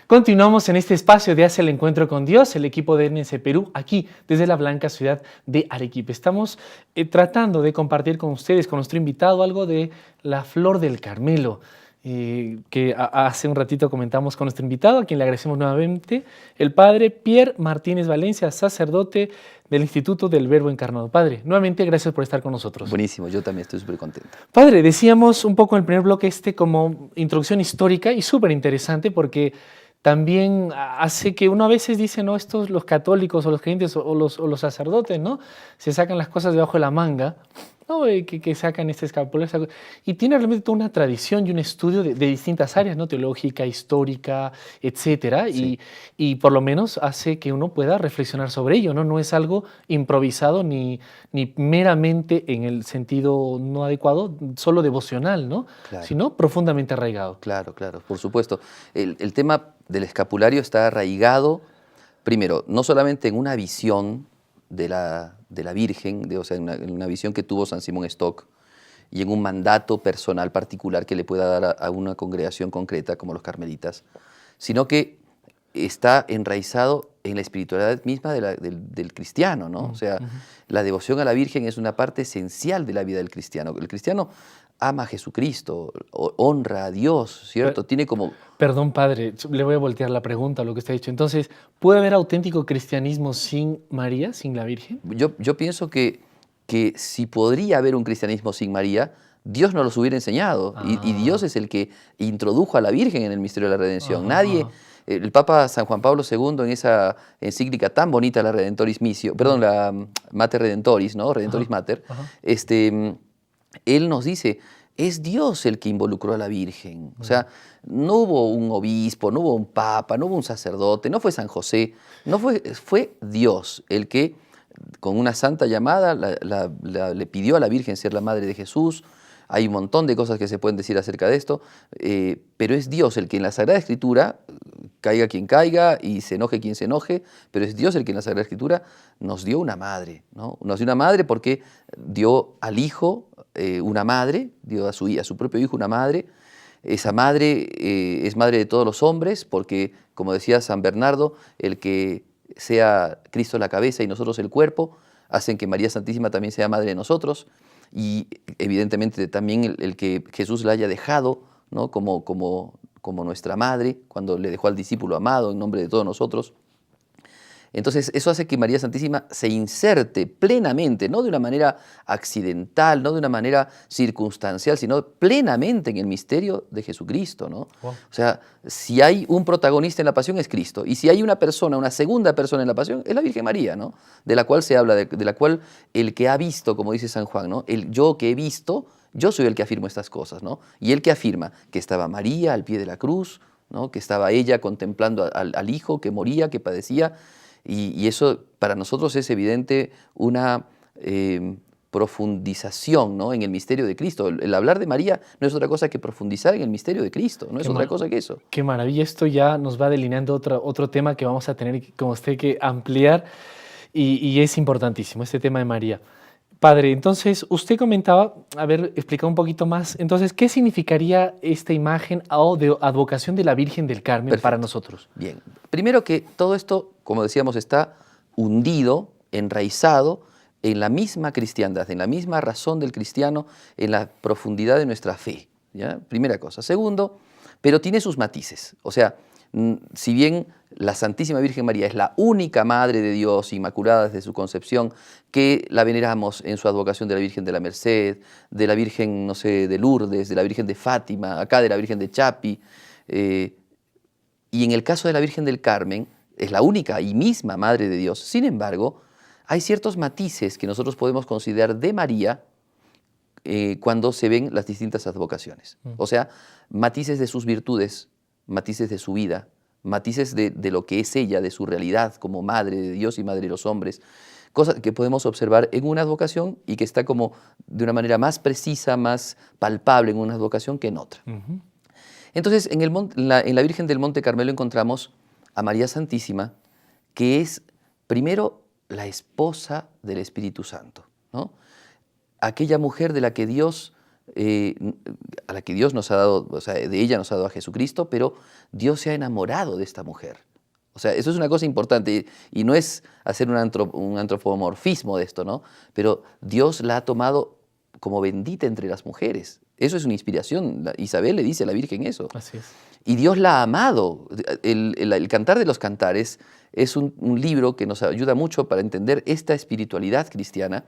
Continuamos en este espacio de Hacia el Encuentro con Dios, el equipo de NS Perú, aquí desde la blanca ciudad de Arequipa. Estamos tratando de compartir con ustedes, con nuestro invitado, algo de la flor del Carmelo, que hace un ratito comentamos con nuestro invitado, a quien le agradecemos nuevamente, el padre Pierre Martínez Valencia, sacerdote del Instituto del Verbo Encarnado. Padre, nuevamente gracias por estar con nosotros. Buenísimo, yo también estoy súper contento. Padre, decíamos un poco en el primer bloque como introducción histórica y súper interesante porque también hace que uno a veces dice, no, estos los católicos o los creyentes o los sacerdotes, ¿no? Se sacan las cosas debajo de la manga, ¿no? Que sacan este escapulario. Y tiene realmente toda una tradición y un estudio de distintas áreas, ¿no? Teológica, histórica, etcétera. Sí. Y por lo menos hace que uno pueda reflexionar sobre ello, ¿no? No es algo improvisado ni meramente en el sentido no adecuado, solo devocional, ¿no? Claro. Sino profundamente arraigado. Claro, por supuesto. El tema del escapulario está arraigado, primero, no solamente en una visión de la Virgen, o sea, en una visión que tuvo San Simón Stock, y en un mandato personal particular que le pueda dar a una congregación concreta, como los carmelitas, sino que está enraizado en la espiritualidad misma del cristiano, ¿no? O sea, la devoción a la Virgen es una parte esencial de la vida del cristiano. El cristiano ama a Jesucristo, honra a Dios, ¿cierto? Tiene como... Perdón, padre, le voy a voltear la pregunta a lo que usted ha dicho. Entonces, ¿puede haber auténtico cristianismo sin María, sin la Virgen? Yo pienso que si podría haber un cristianismo sin María, Dios nos los hubiera enseñado. Y Dios es el que introdujo a la Virgen en el misterio de la redención. Nadie... El Papa San Juan Pablo II, en esa encíclica tan bonita, la Redentoris Missio, perdón, la Mater Redentoris, ¿no? Redentoris Mater, él nos dice, es Dios el que involucró a la Virgen. O sea, no hubo un obispo, no hubo un papa, no hubo un sacerdote, no fue San José, fue Dios el que, con una santa llamada, le pidió a la Virgen ser la madre de Jesús. Hay un montón de cosas que se pueden decir acerca de esto, pero es Dios el que en la Sagrada Escritura, caiga quien caiga y se enoje quien se enoje, pero es Dios el que en la Sagrada Escritura nos dio una madre, ¿no? Nos dio una madre porque dio al Hijo una madre, dio a su propio Hijo una madre. Esa madre es madre de todos los hombres porque, como decía San Bernardo, el que sea Cristo la cabeza y nosotros el cuerpo, hacen que María Santísima también sea madre de nosotros. Y evidentemente también el que Jesús la haya dejado, ¿no? como nuestra madre, cuando le dejó al discípulo amado en nombre de todos nosotros. Entonces eso hace que María Santísima se inserte plenamente, no de una manera accidental, no de una manera circunstancial, sino plenamente en el misterio de Jesucristo, ¿no? Wow. O sea, si hay un protagonista en la pasión es Cristo, y si hay una persona, una segunda persona en la pasión, es la Virgen María, ¿no? De la cual se habla, de la cual el que ha visto, como dice San Juan, ¿no? El yo que he visto, yo soy el que afirmo estas cosas, ¿no? Y el que afirma que estaba María al pie de la cruz, ¿no? Que estaba ella contemplando al Hijo que moría, que padecía. Y eso para nosotros es evidente una profundización, ¿no? En el misterio de Cristo. El hablar de María no es otra cosa que profundizar en el misterio de Cristo, no es otra cosa que eso. Qué maravilla, esto ya nos va delineando otro tema que vamos a tener con usted que ampliar y es importantísimo, este tema de María. Padre, entonces usted comentaba, explicado un poquito más, entonces, ¿qué significaría esta imagen de advocación de la Virgen del Carmen Perfecto. Para nosotros? Bien, primero que todo esto, como decíamos, está hundido, enraizado en la misma cristiandad, en la misma razón del cristiano, en la profundidad de nuestra fe, ¿ya? Primera cosa. Segundo, pero tiene sus matices, o sea, si bien la Santísima Virgen María es la única Madre de Dios, inmaculada desde su concepción, que la veneramos en su advocación de la Virgen de la Merced, de la Virgen, no sé, de Lourdes, de la Virgen de Fátima, acá de la Virgen de Chapi, y en el caso de la Virgen del Carmen, es la única y misma Madre de Dios. Sin embargo, hay ciertos matices que nosotros podemos considerar de María cuando se ven las distintas advocaciones. O sea, matices de sus virtudes, matices de su vida, matices de lo que es ella, de su realidad como Madre de Dios y Madre de los hombres, cosas que podemos observar en una advocación y que está como de una manera más precisa, más palpable en una advocación que en otra. Entonces, en la Virgen del Monte Carmelo encontramos a María Santísima, que es primero la esposa del Espíritu Santo, ¿no? Aquella mujer de la que Dios a la que Dios nos ha dado, o sea, de ella nos ha dado a Jesucristo, pero Dios se ha enamorado de esta mujer. O sea, eso es una cosa importante y no es hacer un antropomorfismo de esto, ¿no? Pero Dios la ha tomado como bendita entre las mujeres. Eso es una inspiración. Isabel le dice a la Virgen eso. Así es. Y Dios la ha amado. El Cantar de los Cantares es un libro que nos ayuda mucho para entender esta espiritualidad cristiana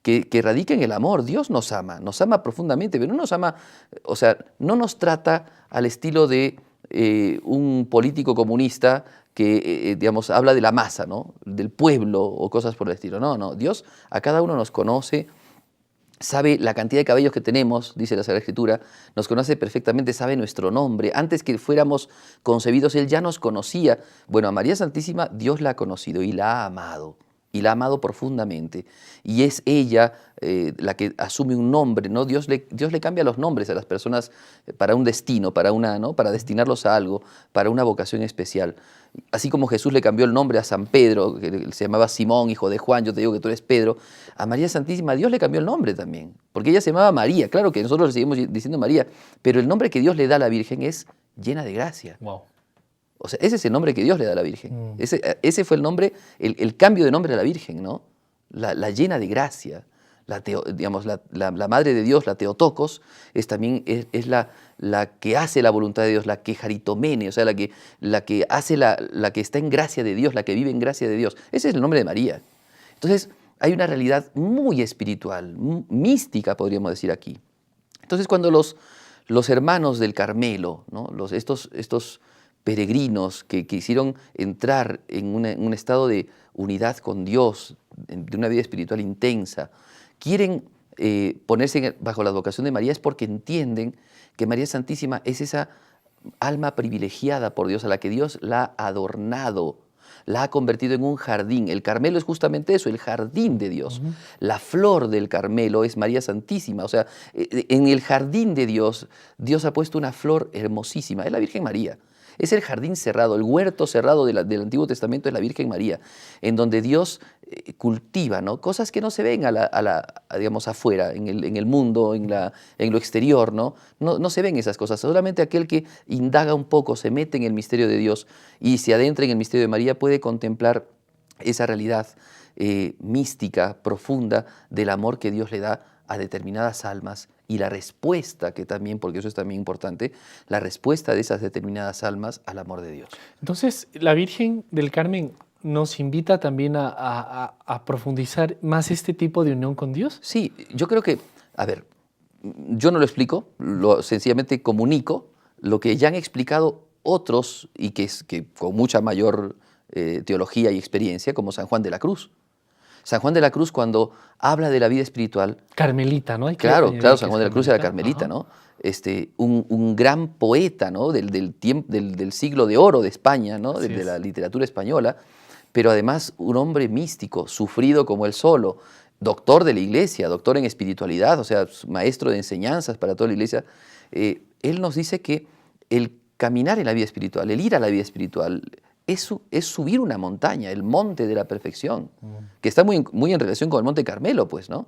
que radica en el amor. Dios nos ama profundamente, pero no nos ama, o sea, no nos trata al estilo de un político comunista que, digamos, habla de la masa, ¿no? Del pueblo o cosas por el estilo. No, Dios a cada uno nos conoce, sabe la cantidad de cabellos que tenemos, dice la Sagrada Escritura, nos conoce perfectamente, sabe nuestro nombre. Antes que fuéramos concebidos, Él ya nos conocía. Bueno, a María Santísima Dios la ha conocido y la ha amado. Y la ha amado profundamente. Y es ella la que asume un nombre, ¿no? Dios le cambia los nombres a las personas para un destino, ¿no? Para destinarlos a algo, para una vocación especial. Así como Jesús le cambió el nombre a San Pedro, que se llamaba Simón, hijo de Juan, yo te digo que tú eres Pedro, a María Santísima Dios le cambió el nombre también, porque ella se llamaba María. Claro que nosotros le seguimos diciendo María, pero el nombre que Dios le da a la Virgen es llena de gracia. Wow. O sea, ese es el nombre que Dios le da a la Virgen. Ese fue el nombre, el cambio de nombre a la Virgen, ¿no? La llena de gracia. Digamos, la Madre de Dios, la Theotokos, también es la que hace la voluntad de Dios, la que jaritomene, o sea, la que hace la que está en gracia de Dios, la que vive en gracia de Dios. Ese es el nombre de María. Entonces, hay una realidad muy espiritual, mística, podríamos decir aquí. Entonces, cuando los hermanos del Carmelo, ¿no? Estos peregrinos que quisieron entrar en un estado de unidad con Dios, de una vida espiritual intensa, quieren ponerse bajo la advocación de María, es porque entienden que María Santísima es esa alma privilegiada por Dios, a la que Dios la ha adornado, la ha convertido en un jardín. El Carmelo es justamente eso, el jardín de Dios. La flor del Carmelo es María Santísima. O sea, en el jardín de Dios, Dios ha puesto una flor hermosísima, es la Virgen María. Es el jardín cerrado, el huerto cerrado del Antiguo Testamento es la Virgen María, en donde Dios cultiva, ¿no? Cosas que no se ven digamos, afuera, en el mundo, en lo exterior, ¿no? No se ven esas cosas. Solamente aquel que indaga un poco, se mete en el misterio de Dios y se adentra en el misterio de María puede contemplar esa realidad mística, profunda del amor que Dios le da a determinadas almas y la respuesta que también, porque eso es también importante, la respuesta de esas determinadas almas al amor de Dios. Entonces, la Virgen del Carmen nos invita también a profundizar más este tipo de unión con Dios. Sí, yo creo que, a ver, yo no lo explico, sencillamente comunico lo que ya han explicado otros y que con mucha mayor teología y experiencia, como San Juan de la Cruz. San Juan de la Cruz, cuando habla de la vida espiritual... Carmelita, ¿no? Claro, San Juan de la Cruz era carmelita, ¿no? Un gran poeta, ¿no? Del siglo de oro de España, ¿no? De la literatura española, pero además un hombre místico, sufrido como él solo, doctor de la Iglesia, doctor en espiritualidad, o sea, maestro de enseñanzas para toda la Iglesia. Él nos dice que el caminar en la vida espiritual, el ir a la vida espiritual, es subir una montaña, el monte de la perfección, que está muy en relación con el Monte Carmelo, pues, ¿no?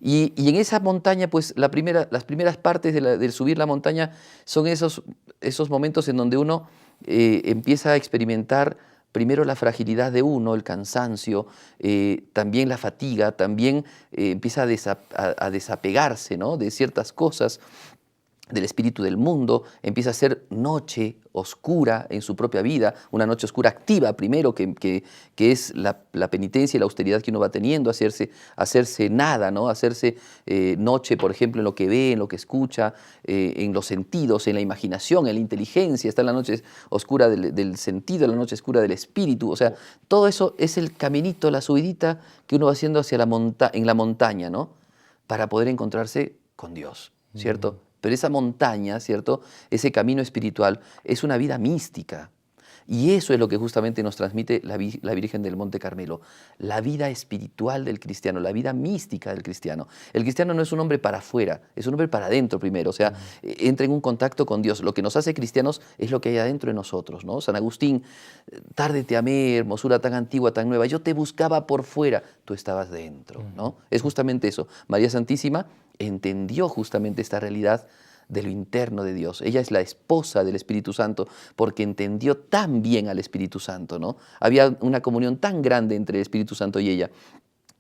Y en esa montaña, pues, las primeras partes del subir la montaña son esos momentos en donde uno empieza a experimentar primero la fragilidad de uno, el cansancio, también la fatiga, también empieza a desapegarse, ¿no? De ciertas cosas, del espíritu del mundo, empieza a ser noche oscura en su propia vida, una noche oscura activa primero, que es la penitencia y la austeridad que uno va teniendo, hacerse nada, ¿no? Hacerse noche, por ejemplo, en lo que ve, en lo que escucha, en los sentidos, en la imaginación, en la inteligencia. Está la noche oscura del sentido, la noche oscura del espíritu. O sea, todo eso es el caminito, la subidita que uno va haciendo en la montaña, ¿no? Para poder encontrarse con Dios, ¿cierto? Pero esa montaña, ¿cierto? Ese camino espiritual es una vida mística. Y eso es lo que justamente nos transmite la Virgen del Monte Carmelo, la vida espiritual del cristiano, la vida mística del cristiano. El cristiano no es un hombre para afuera, es un hombre para adentro primero, o sea, entra en un contacto con Dios. Lo que nos hace cristianos es lo que hay adentro de nosotros, ¿no? San Agustín, tarde te amé, hermosura tan antigua, tan nueva, yo te buscaba por fuera, tú estabas dentro, ¿no? Es justamente eso. María Santísima entendió justamente esta realidad de lo interno de Dios. Ella es la esposa del Espíritu Santo porque entendió tan bien al Espíritu Santo, ¿no? Había una comunión tan grande entre el Espíritu Santo y ella.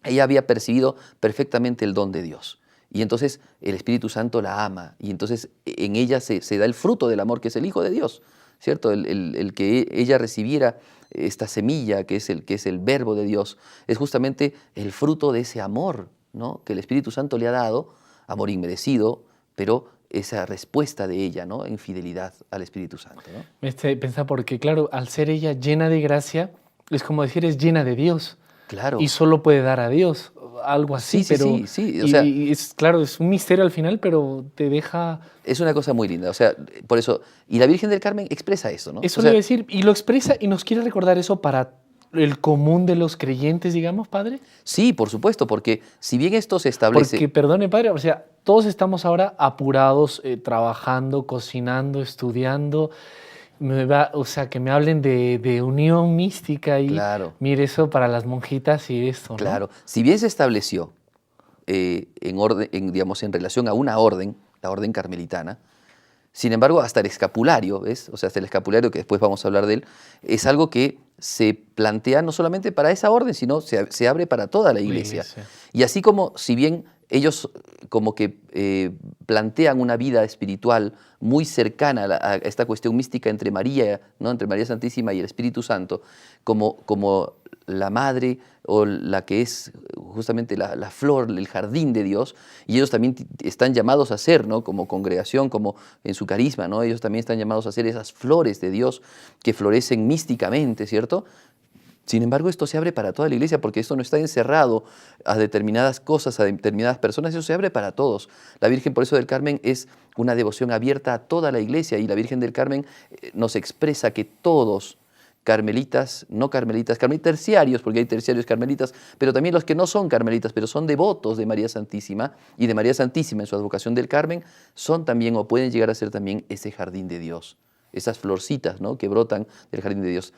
Ella había percibido perfectamente el don de Dios. Y entonces el Espíritu Santo la ama. Y entonces en ella se da el fruto del amor, que es el Hijo de Dios, ¿cierto? El que ella recibiera esta semilla, que es el verbo de Dios, es justamente el fruto de ese amor, ¿no? Que el Espíritu Santo le ha dado, amor inmerecido, pero esa respuesta de ella, ¿no? En fidelidad al Espíritu Santo, ¿no? Me pensaba porque, claro, al ser ella llena de gracia, es como decir, es llena de Dios. Claro. Y solo puede dar a Dios, algo así, Sí, pero... sí. O sea, y es, claro, es un misterio al final, pero te deja... Es una cosa muy linda, o sea, por eso... Y la Virgen del Carmen expresa eso, ¿no? Eso o sea, le iba a decir, y lo expresa y nos quiere recordar eso para el común de los creyentes, digamos, Padre. Sí, por supuesto, porque si bien esto se establece... Porque, perdone, Padre, o sea, todos estamos ahora apurados, trabajando, cocinando, estudiando. O sea, que me hablen de unión mística y Claro. mire eso para las monjitas y esto, ¿no? Claro. Si bien se estableció digamos, en relación a una orden, la orden carmelitana, sin embargo, hasta el escapulario, ¿ves? O sea, hasta el escapulario, que después vamos a hablar de él, es algo que se plantea no solamente para esa orden, sino se abre para toda la iglesia. Y así como, si bien ellos como que plantean una vida espiritual muy cercana a esta cuestión mística entre María, ¿no? Entre María Santísima y el Espíritu Santo, como la madre o la que es justamente la flor, el jardín de Dios, y ellos también están llamados a ser, ¿no? Como congregación, como en su carisma, ¿no? Ellos también están llamados a ser esas flores de Dios que florecen místicamente, ¿cierto? Sin embargo, esto se abre para toda la iglesia porque esto no está encerrado a determinadas cosas, a determinadas personas, eso se abre para todos. La Virgen, por eso, del Carmen es una devoción abierta a toda la iglesia, y la Virgen del Carmen nos expresa que todos, carmelitas, no carmelitas, terciarios, porque hay terciarios carmelitas, pero también los que no son carmelitas, pero son devotos de María Santísima y de María Santísima en su advocación del Carmen, son también o pueden llegar a ser también ese jardín de Dios, esas florcitas, ¿no? Que brotan del jardín de Dios.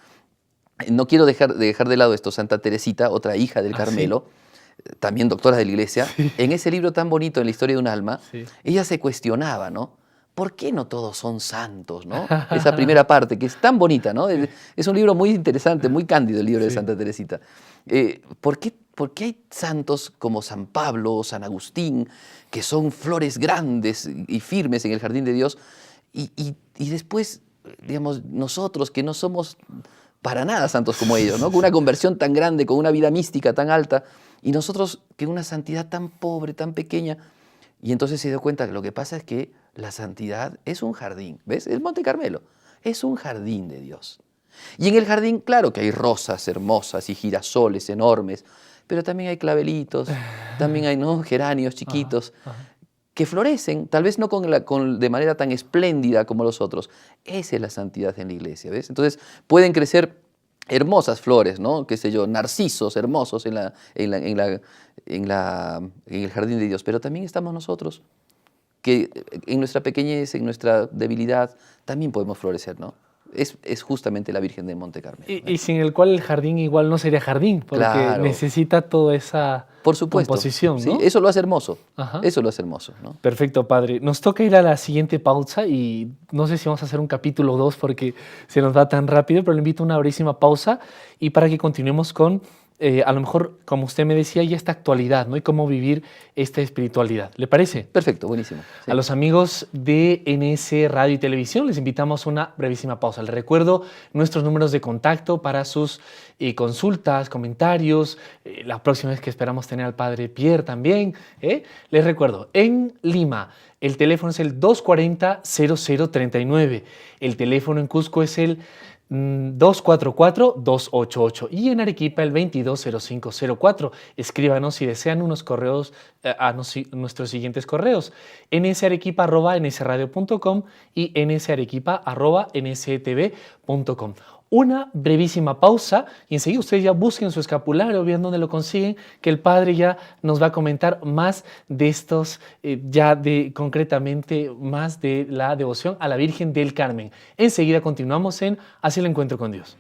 No quiero dejar de lado esto, Santa Teresita, otra hija del Carmelo, también doctora de la iglesia, en ese libro tan bonito, En la historia de un alma, ella se cuestionaba, ¿no? ¿Por qué no todos son santos, no? Esa primera parte, que es tan bonita, ¿no? Es un libro muy interesante, muy cándido el libro de Santa Teresita. ¿Por qué hay santos como San Pablo o San Agustín, que son flores grandes y firmes en el jardín de Dios, y después, digamos, nosotros que no somos para nada santos como ellos, ¿no? Con una conversión tan grande, con una vida mística tan alta, y nosotros que una santidad tan pobre, tan pequeña? Y entonces se dio cuenta que lo que pasa es que la santidad es un jardín, ¿ves? El Monte Carmelo es un jardín de Dios. Y en el jardín, claro que hay rosas hermosas y girasoles enormes, pero también hay clavelitos, también hay, ¿no? Geranios chiquitos, que florecen, tal vez no de manera tan espléndida como los otros. Esa es la santidad en la iglesia, ¿ves? Entonces pueden crecer hermosas flores, ¿no? Qué sé yo, narcisos hermosos en el jardín de Dios, pero también estamos nosotros, que en nuestra pequeñez, en nuestra debilidad, también podemos florecer, ¿no? Es justamente la Virgen del Monte Carmelo. Y sin el cual el jardín igual no sería jardín, porque necesita toda esa composición, ¿no? Sí, eso lo hace hermoso. Eso lo hace hermoso, ¿no? Perfecto, Padre. Nos toca ir a la siguiente pausa y no sé si vamos a hacer un capítulo 2 porque se nos va tan rápido, pero le invito a una brevísima pausa y para que continuemos con, a lo mejor, como usted me decía, ya esta actualidad, ¿no? Y cómo vivir esta espiritualidad. ¿Le parece? Perfecto, buenísimo. Sí. A los amigos de NS Radio y Televisión les invitamos a una brevísima pausa. Les recuerdo nuestros números de contacto para sus consultas, comentarios, la próxima vez que esperamos tener al Padre Pierre también. Les recuerdo, en Lima el teléfono es el 240-0039. El teléfono en Cusco es el 244-288 y en Arequipa el 220504. Escríbanos si desean unos correos a nuestros siguientes correos: nsarequipa@nsradio.com y nsarequipa@nstv.com. una brevísima pausa y enseguida ustedes ya busquen su escapulario, vean dónde lo consiguen, que el Padre ya nos va a comentar más de estos, concretamente más de la devoción a la Virgen del Carmen. Enseguida continuamos en Hacia el Encuentro con Dios.